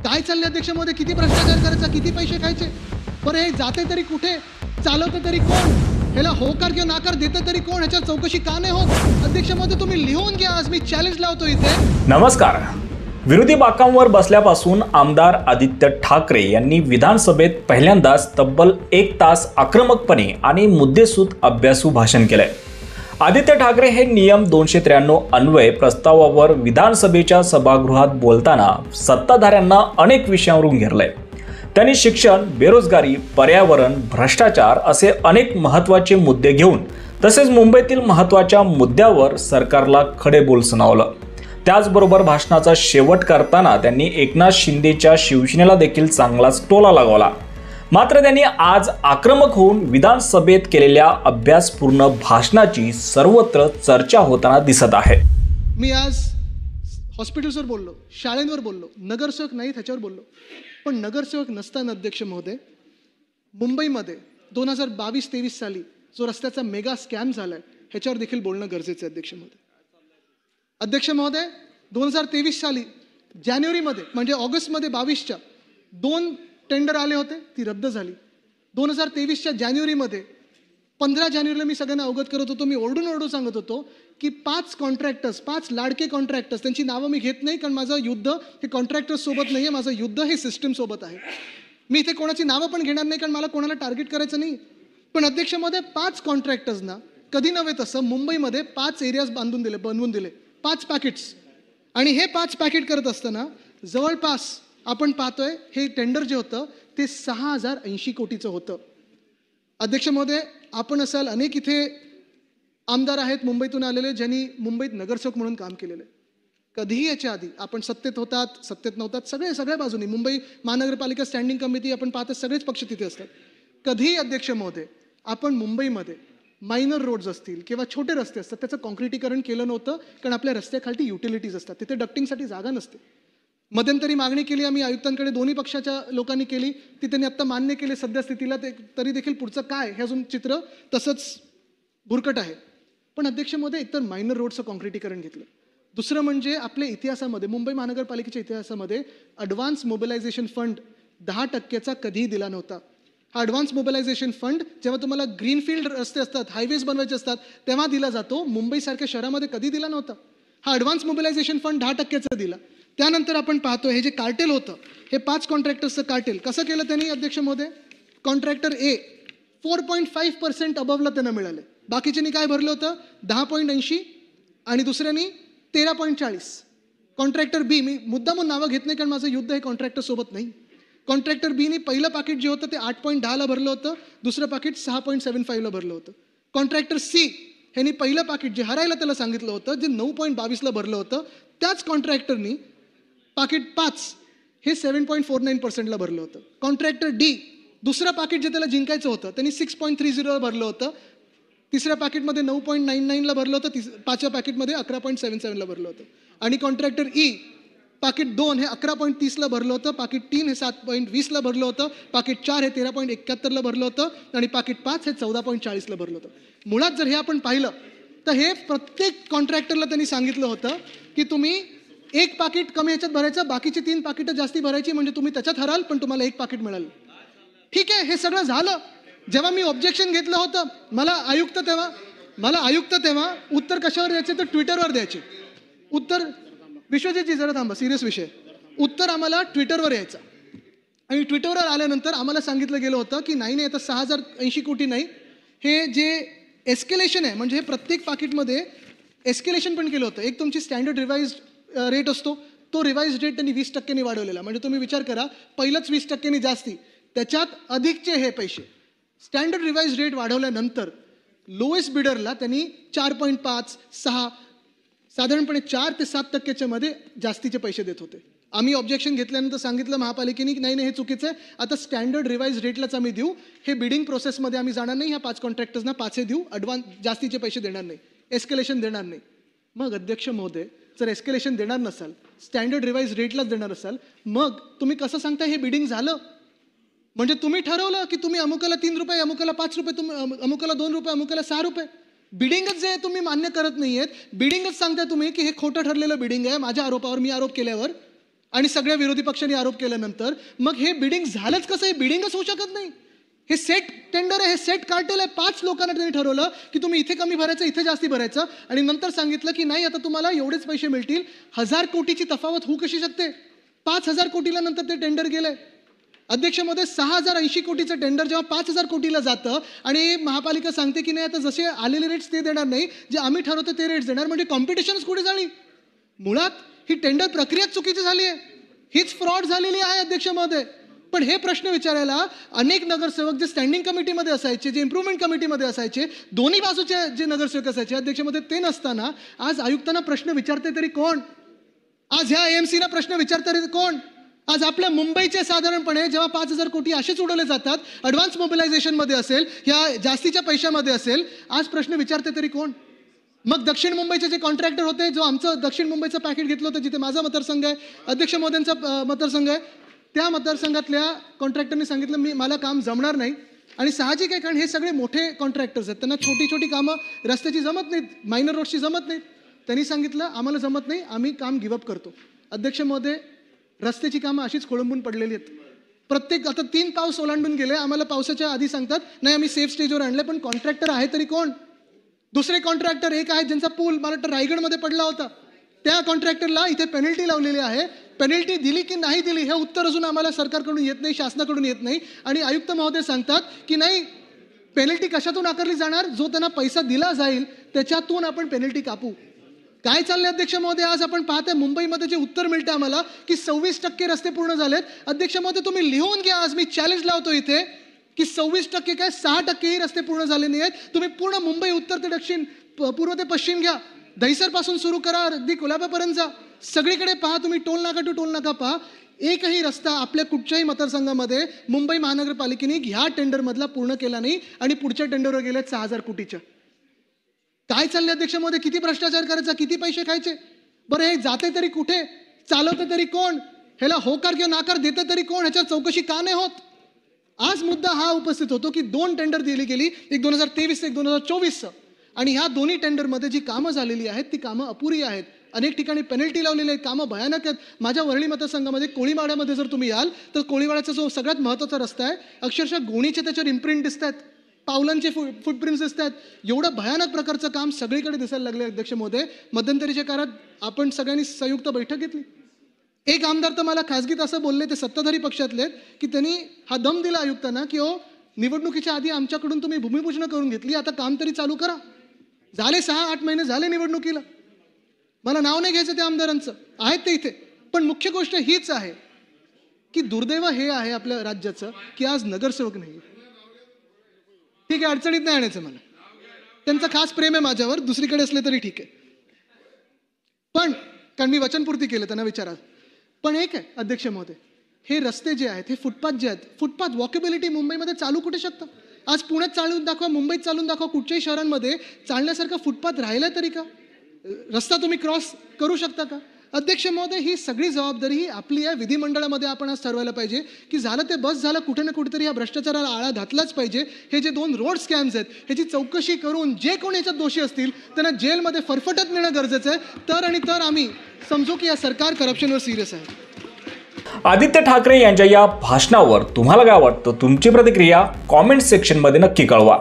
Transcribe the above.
काय चाललंय अध्यक्ष महोदय? किती भ्रष्टाचार करायचा, किती पैसे खायचे? बरं हे जाते तरी कुठे, चालवते तरी कोण, ह्याला होकार किंवा नाकार देतं तरी कोण, ह्याच्या चौकशी का नाही होत? अध्यक्ष महोदय तुम्ही लिहून घ्या, आज मी चॅलेंज लावतो इथे. नमस्कार. विरोधी बाकांवर बसल्यापासून आमदार आदित्य ठाकरे यांनी विधानसभेत पहिल्यांदाच तब्बल 1 तास आक्रमकपणे आणि मुद्देसूद अभ्यासू भाषण केलंय. आदित्य ठाकरे हे नियम 293 अन्वये प्रस्तावावर विधानसभेच्या सभागृहात बोलताना सत्ताधाऱ्यांना अनेक विषयांवरून घेरलंय. त्यांनी शिक्षण, बेरोजगारी, पर्यावरण, भ्रष्टाचार असे अनेक महत्त्वाचे मुद्दे घेऊन तसेच मुंबईतील महत्त्वाच्या मुद्द्यावर सरकारला खडेबोल सुनावलं. त्याचबरोबर भाषणाचा शेवट करताना त्यांनी एकनाथ शिंदेच्या शिवसेनेला देखील चांगलाच टोला लगावला. मात्र त्यांनी आज आक्रमक होऊन विधानसभेत केलेल्या अभ्यासपूर्ण भाषणाची सर्वत्र चर्चा होताना दिसत आहे. मी आज हॉस्पिटल्सवर बोललो, शाळांवर बोललो, नगरसेवक नाही त्याच्यावर बोललो. पण नगरसेवक नसताना अध्यक्ष महोदय, मुंबईमध्ये 2022-23 साली जो रस्त्याचा मेगा स्कॅम झालाय ह्याच्यावर देखील बोलणं गरजेचं आहे अध्यक्ष महोदय. अध्यक्ष महोदय, 2023 साली जानेवारीमध्ये म्हणजे ऑगस्टमध्ये 22च्या 2 टेंडर आले होते, ती रद्द झाली. 2023च्या जानेवारीमध्ये 15 जानेवारीला मी सगळ्यांना अवगत करत होतो, मी ओरडून सांगत होतो की 5 कॉन्ट्रॅक्टर्स, 5 लाडके कॉन्ट्रॅक्टर्स, त्यांची नावं मी घेत नाही कारण माझं युद्ध हे कॉन्ट्रॅक्टर्स सोबत नाही आहे, माझं युद्ध हे सिस्टीम सोबत आहे. मी इथे कोणाची नावं पण घेणार नाही कारण मला कोणाला टार्गेट करायचं नाही. पण अध्यक्ष महोदय, 5 कॉन्ट्रॅक्टर्सना कधी नव्हे तसं मुंबईमध्ये 5 एरियाज बनवून दिले 5 पॅकेट्स. आणि हे 5 पॅकेट करत असताना जवळपास आपण पाहतोय हे टेंडर जे होतं ते 6080 कोटीचं होतं. अध्यक्ष महोदय, आपण असाल अनेक इथे आमदार आहेत मुंबईतून आलेले ज्यांनी मुंबईत नगरसेवक म्हणून काम केलेलं आहे. कधीही याच्या आधी आपण सत्तेत होतात, सत्तेत नव्हतात, सगळ्या बाजूनी मुंबई महानगरपालिका स्टँडिंग कमिटी आपण पाहतात, सगळेच पक्ष तिथे असतात. कधीही अध्यक्ष महोदय आपण मुंबईमध्ये मायनर रोड्स असतील किंवा छोटे रस्ते असतात त्याचं कॉन्क्रिटीकरण केलं नव्हतं कारण आपल्या रस्त्याखाली युटिलिटीज असतात, तिथे डक्टिंगसाठी जागा नसते. मध्यंतरी मागणी केली आम्ही आयुक्तांकडे, दोन्ही पक्षाच्या लोकांनी केली, ती त्यांनी आत्ता मान्य केले सध्या स्थितीला. तरी देखील पुढचं काय हे अजून चित्र तसंच भुरकट आहे. पण अध्यक्ष महोदय, एकतर मायनर रोडचं कॉन्क्रिटीकरण घेतलं. दुसरं म्हणजे आपल्या इतिहासामध्ये, मुंबई महानगरपालिकेच्या इतिहासामध्ये ॲडव्हान्स मोबिलायझेशन फंड 10% कधीही दिला नव्हता. हा ॲडव्हान्स मोबिलायझेशन फंड जेव्हा तुम्हाला ग्रीनफील्ड रस्ते असतात, हायवेज बनवायचे असतात तेव्हा दिला जातो. मुंबईसारख्या शहरामध्ये कधी दिला नव्हता. हा ॲडव्हान्स मोबिलायझेशन फंड 10% दिला. त्यानंतर आपण पाहतो हे जे कार्टेल होतं, हे 5 कॉन्ट्रॅक्टर्सचं कार्टेल कसं केलं त्यांनी अध्यक्ष महोदय? कॉन्ट्रॅक्टर ए 4.5% अबवला त्यांना मिळाले. बाकीच्यांनी काय भरलं होतं? 10.80 आणि दुसऱ्यांनी 13.40. कॉन्ट्रॅक्टर बी, मी मुद्दामून नावं घेत नाही कारण माझं युद्ध हे कॉन्ट्रॅक्टर सोबत नाही. कॉन्ट्रॅक्टर बीनी पहिलं पाकिट जे होतं ते 8.10ला भरलं होतं, दुसरं पाकिट 6.75ला भरलं होतं. कॉन्ट्रॅक्टर सी ह्यांनी पहिलं पाकिट जे हरायला त्याला सांगितलं होतं, जे 9.22ला भरलं होतं, त्याच कॉन्ट्रॅक्टरनी पाकिट 5 हे 7.49%ला भरलं होतं. कॉन्ट्रॅक्टर डी दुसरं पाकिट जे त्याला जिंकायचं होतं त्यांनी 6.30ला भरलं होतं, तिसऱ्या पॅकेटमध्ये 9.99ला भरलं होतं, 5व्या पॅकेटमध्ये 11.77ला भरलं होतं. आणि कॉन्ट्रॅक्टर ई पाकिट 2 हे 11.30ला भरलं होतं, पाकिट 3 हे 7.20ला भरलं होतं, पाकिट 4 हे 13.71ला भरलं होतं आणि पाकिट 5 हे 14.40ला भरलं होतं. मुळात जर हे आपण पाहिलं तर हे प्रत्येक कॉन्ट्रॅक्टरला त्यांनी सांगितलं होतं की तुम्ही 1 पाकिट कमी ह्याच्यात भरायचं, बाकीची 3 पाकिटं जास्ती भरायची, म्हणजे तुम्ही त्याच्यात हराल पण तुम्हाला 1 पाकिट मिळालं. ठीक आहे, हे सगळं झालं. जेव्हा मी ऑब्जेक्शन घेतलं होतं, मला आयुक्त तेव्हा उत्तर कशावर द्यायचे तर ट्विटरवर द्यायचे उत्तर. विश्वजितजी जरा थांबा, सिरियस विषय. उत्तर आम्हाला ट्विटरवर यायचं आणि ट्विटरवर आल्यानंतर आम्हाला सांगितलं गेलं होतं की नाही आता 6080 कोटी नाही, हे जे एस्केलेशन आहे म्हणजे हे प्रत्येक पाकिटमध्ये एस्केलेशन पण केलं होतं. एक तुमची स्टँडर्ड रिवाइज रेट असतो, तो रिवाइज रेट त्यांनी 20%नी वाढवलेला. म्हणजे तुम्ही विचार करा, पहिलंच 20%नी जास्ती, त्याच्यात अधिकचे हे पैसे. स्टँडर्ड रिवाइज रेट वाढवल्यानंतर लोएस्ट बिडरला त्यांनी 4.5, 6, साधारणपणे 4 ते 7%च्या मध्ये जास्तीचे पैसे देत होते. आम्ही ऑब्जेक्शन घेतल्यानंतर सांगितलं महापालिकेने की नाही हे चुकीचं आहे, आता स्टँडर्ड रिवाइज रेटलाच आम्ही देऊ, हे बिडिंग प्रोसेसमध्ये आम्ही जाणार नाही, ह्या 5 कॉन्ट्रॅक्टर्सना 5 देऊ, ॲडव्हान्स जास्तीचे पैसे देणार नाही, एस्केलेशन देणार नाही. मग अध्यक्ष महोदय, जर एस्केलेशन देणार नसाल, स्टँडर्ड रिवाइज रेटलाच देणार असाल, मग तुम्ही कसं सांगता हे बिडिंग झालं? म्हणजे तुम्ही ठरवलं की तुम्ही अमुकाला 3 रुपये, अमुकाला 5 रुपये, अमुकाला 2 रुपये, अमुकाला 6 रुपये. बिडिंगच जे तुम्ही मान्य करत नाहीयेत, बिडिंगच सांगताय तुम्ही की हे खोटं ठरलेलं बिडिंग आहे माझ्या आरोपावर, मी आरोप केल्यावर. आणि सगळ्या विरोधी पक्षांनी आरोप केल्यानंतर मग हे बिडिंग झालंच कसं? हे बिडिंगच होऊ शकत नाही. हे सेट टेंडर आहे, हे सेट कार्टेल आहे. 5 लोकांना त्यांनी ठरवलं की तुम्ही इथे कमी भरायचं, इथे जास्ती भरायचं, आणि नंतर सांगितलं की नाही, आता तुम्हाला एवढेच पैसे मिळतील. 1000 कोटीची तफावत होऊ कशी शकते? 5000 कोटीला नंतर ते टेंडर गेलंय. अध्यक्ष महोदय, 6080 कोटीचं टेंडर जेव्हा 5000 कोटीला जातं आणि महापालिका सांगते की नाही, आता जसे आलेले रेट्स ते देणार नाही, जे आम्ही ठरवतो ते रेट्स देणार, म्हणजे कॉम्पिटिशनच कुठे झाली? मुळात ही टेंडर प्रक्रिया चुकीची झाली आहे. हीच फ्रॉड झालेली आहे अध्यक्ष महोदय. पण हे प्रश्न विचारायला अनेक नगरसेवक जे स्टँडिंग कमिटीमध्ये असायचे, जे इम्प्रूव्हमेंट कमिटीमध्ये असायचे, दोन्ही बाजूचे जे नगरसेवक असायचे अध्यक्ष महोदय, ते नसताना आज आयुक्तांना प्रश्न विचारते तरी कोण? आज ह्या AMCला प्रश्न विचारते तरी कोण? आज आपल्या मुंबईचे साधारणपणे जेव्हा 5000 कोटी असेच उडवले जातात, ॲडव्हान्स मोबिलायझेशनमध्ये असेल, ह्या जास्तीच्या पैशामध्ये असेल, आज प्रश्न विचारते तरी कोण? मग दक्षिण मुंबईचे जे कॉन्ट्रॅक्टर होते, जो आमचं दक्षिण मुंबईचं पॅकेट घेतलं होतं, जिथे माझा मतदारसंघ आहे, अध्यक्ष महोदयांचा मतदारसंघ आहे, त्या मतदारसंघातल्या कॉन्ट्रॅक्टरने सांगितलं मला काम जमणार नाही. आणि साहजिक आहे, कारण हे सगळे मोठे कॉन्ट्रॅक्टर्स आहेत, त्यांना छोटी छोटी कामं रस्त्याची जमत नाहीत, मायनर रोडची जमत नाहीत. त्यांनी सांगितलं आम्हाला जमत नाही, आम्ही काम गिवअप करतो. अध्यक्ष महोदय, रस्त्याची कामं अशीच खोळंबून पडलेली आहेत. प्रत्येक आता 3 पाऊस ओलांडून गेले, आम्हाला पावसाच्या आधी सांगतात नाही आम्ही सेफ स्टेजवर आणले, पण कॉन्ट्रॅक्टर आहे तरी कोण? दुसरे कॉन्ट्रॅक्टर एक आहेत ज्यांचा पूल मला वाटतं रायगडमध्ये पडला होता, त्या कॉन्ट्रॅक्टरला इथे पेनल्टी लावलेली आहे. पेनल्टी दिली की नाही दिली हे उत्तर अजून आम्हाला सरकारकडून येत नाही, शासनाकडून येत नाही. आणि आयुक्त महोदय सांगतात की नाही, पेनल्टी कशातून आकारली जाणार? जो त्यांना पैसा दिला जाईल त्याच्यातून आपण पेनल्टी कापू. काय चाललंय अध्यक्ष महोदय? आज आपण पाहताय मुंबईमध्ये जे उत्तर मिळतं आम्हाला की 26% रस्ते पूर्ण झालेत. अध्यक्ष महोदय, तुम्ही लिहून घ्या, आज मी चॅलेंज लावतो इथे की 26% काय 6%ही रस्ते पूर्ण झाले नाही आहेत. तुम्ही पूर्ण मुंबई उत्तर ते दक्षिण, पूर्व ते पश्चिम घ्या, दहिसर पासून सुरू करा, अगदी कोल्हापूरपर्यंत जा, सगळीकडे पहा तुम्ही, टोल नाका टू टोल नाका पहा. एकही रस्ता आपल्या कुठच्याही मतदारसंघामध्ये मुंबई महानगरपालिकेने ह्या टेंडरमधला पूर्ण केला नाही आणि पुढच्या टेंडरवर गेले 6000 कोटीच्या. काय चाललंय अध्यक्ष महोदय? किती भ्रष्टाचार करायचा, किती पैसे खायचे? बरं, हे जाते तरी कुठे? चालवते तरी कोण? ह्याला होकार किंवा नाकार देते तरी कोण? ह्याच्या चौकशी का नाही होत? आज मुद्दा हा उपस्थित होतो की 2 टेंडर दिली गेली, एक 2023 एक 2024, आणि ह्या दोन्ही टेंडरमध्ये जी कामं झालेली आहेत ती कामं अपुरी आहेत. अनेक ठिकाणी पेनल्टी लावलेली आहेत, कामं भयानक आहेत. माझ्या वरळी मतदारसंघामध्ये कोळीवाड्यामध्ये जर तुम्ही याल तर कोळीवाड्याचा जो सगळ्यात महत्त्वाचा रस्ता आहे, अक्षरशः गोणीचे त्याच्यावर इम्प्रिंट दिसत आहेत, पावलांचे फुटप्रिंट्स दिसत आहेत. एवढं भयानक प्रकारचं काम सगळीकडे दिसायला लागले अध्यक्ष महोदय. मध्यंतरीच्या काळात आपण सगळ्यांनी संयुक्त बैठक घेतली. एक आमदार तर मला खासगीत असं बोलले, ते सत्ताधारी पक्षातले, की त्यांनी हा दम दिला आयुक्तांना की निवडणुकीच्या आधी आमच्याकडून तुम्ही भूमिपूजन करून घेतली, आता काम तरी चालू करा. झाले 6-8 महिने झाले निवडणुकीला. मला नाव नाही घ्यायचं त्या आमदारांचं, आहेत ते इथे. पण मुख्य गोष्ट हीच आहे की दुर्दैव हे आहे आपल्या राज्याचं की आज नगरसेवक नाही. ठीक आहे, अडचणीत नाही आणायचं मला, त्यांचं खास प्रेम आहे माझ्यावर, दुसरीकडे असले तरी ठीक आहे. पण कारण मी वचनपूर्ती केलं त्यांना विचारा. पण एक आहे अध्यक्ष महोदय, हे रस्ते जे आहेत, हे फुटपाथ जे आहेत, फुटपाथ वॉकेबिलिटी मुंबईमध्ये चालू कुठे शकतं? आज पुण्यात चालून दाखवा, मुंबईत चालून दाखवा, कुठच्याही शहरांमध्ये चालण्यासारखा फुटपाथ राहिला तरी का? रस्ता तुम्ही क्रॉस करू शकता का? अध्यक्ष महोदय, ही सगळी जबाबदारी ही आपली आहे. विधिमंडळामध्ये आपण आज ठरवायला पाहिजे की झालं ते बस झालं, कुठे ना कुठेतरी या भ्रष्टाचाराला आळा घातलाच पाहिजे. हे जे 2 रोड स्कॅम्स आहेत ह्याची चौकशी करून जे कोण याच्यात दोषी असतील त्यांना जेलमध्ये फरफटत नेणं गरजेचं आहे. तर आम्ही समजू की या सरकार करप्शनवर सिरियस आहे. आदित्य ठाकरे यांच्या या भाषणावर तुम्हाला काय वाटतं? तुमची प्रतिक्रिया कॉमेंट सेक्शनमध्ये नक्की कळवा.